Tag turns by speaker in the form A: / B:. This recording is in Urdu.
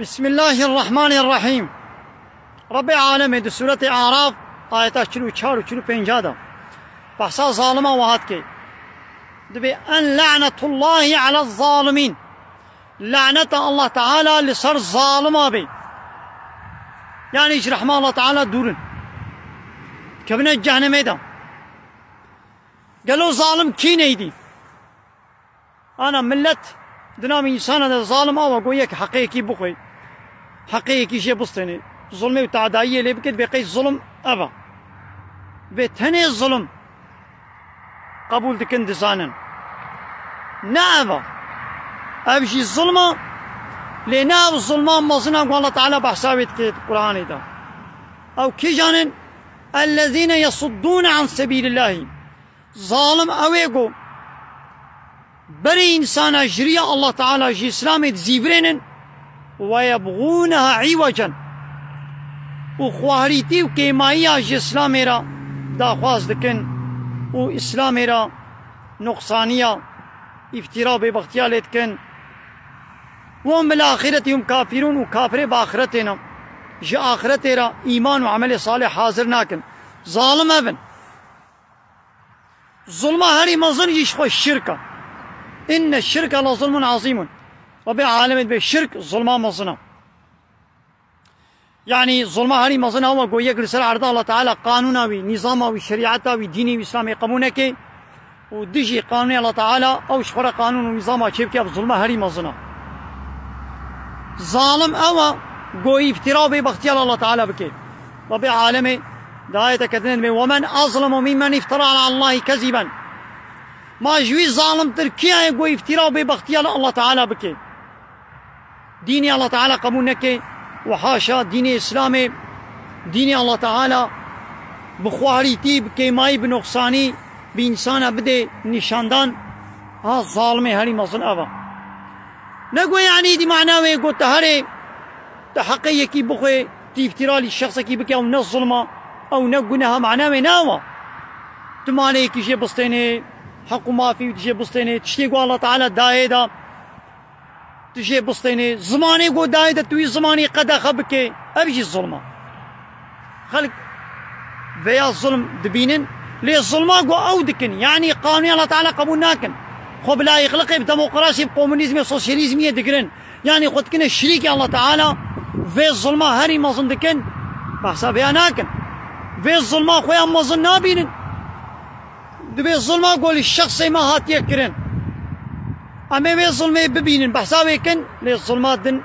A: بسم الله الرحمن الرحيم. رب العالمين دي سورة اعراف آيات 44 و 45 دا بحثا ظالما وهات كي دبي أن لعنة الله على الظالمين، لعنة الله تعالى لصر ظالما بي، يعني ايش رحمة الله تعالى دورن كبنا الجهنم ايدا. قالوا ظالم كي نيدي انا ملت دنام انسان هذا ظالم او اقول حقيقي بخوي حقيقي شيء بسطني ظلمي وتعدائية اللي بكت بقي الظلم ابا بتهني الظلم قبول دكن دزانا نابا ابجي الظلمة لناب الظلمان مصنع الله تعالى بحسابت كي القرآن ده او كي جانن الذين يصدون عن سبيل الله ظالم اويقو بري انسان اجريا الله تعالى جي اسلامي زيبرين ويبغونها عوجا وخواريتي وكيمايا جي اسلامي را داخواز دكن و اسلامي را نقصانية افتراء ببختيا لتكن وهم بالآخرة هم كافرون وكافر بآخرتنا جي آخرتي را ايمان وعمل صالح حاضر ناكن ظالم ابن ظلمة هاري مظن يشخو الشركة إن الشرك لظلم عظيم. رب العالمين بالشرك ظلمة مظنة، يعني ظلمة هاري مظنة هو قويك لسر عرض الله تعالى قانونا ونظامه وشريعته وديني وإسلامي قبونك ودجي قانون الله تعالى أو شخرة قانون ونظامه شبكة بظلمة هاري مظنة ظالم أو قوي افتراء ببختيال الله تعالى بكي. رب العالمين دعاية كثيرا ومن أظلم ممن افترى على الله كذبا ما جوي ظالم تركيا يقول افتراء ببختيال الله تعالى بكي ديني الله تعالى قبولنك وحاشا ديني إسلامي ديني الله تعالى بخواريتي بكيماي بنقصاني بإنسان بدي نشاندان ها ظالمي هاري مظن أبا نقول يعني دي معناه يقول تهري تحقية كي بخوي تفتراء للشخص كي بكي أو نظلمه أو نقولها معناه ناوى تماني كي شي بسطيني حق ما في تشي بسطيني تشتيقوا الله تعالى دايدا تشي بسطيني زماني قو دايدا توي زماني قد خبكي أبجي الظلمة خلق فيا الظلم دبينن ليه الظلمة قو أودكن يعني قانون الله تعالى قبولناكن خب لا يخلقي بديمقراطية بكومونيزم سوسياليزم يدكرن يعني خد كنا الشريك الله تعالى في الظلمة هاري ما ظندكن بحسب ياناكن في الظلمة خويا ما ظن نابينن دبي الظلمة قول الشخص ما هات يكرن أما في الظلمة ببينن بحسابي كن للظلمات دن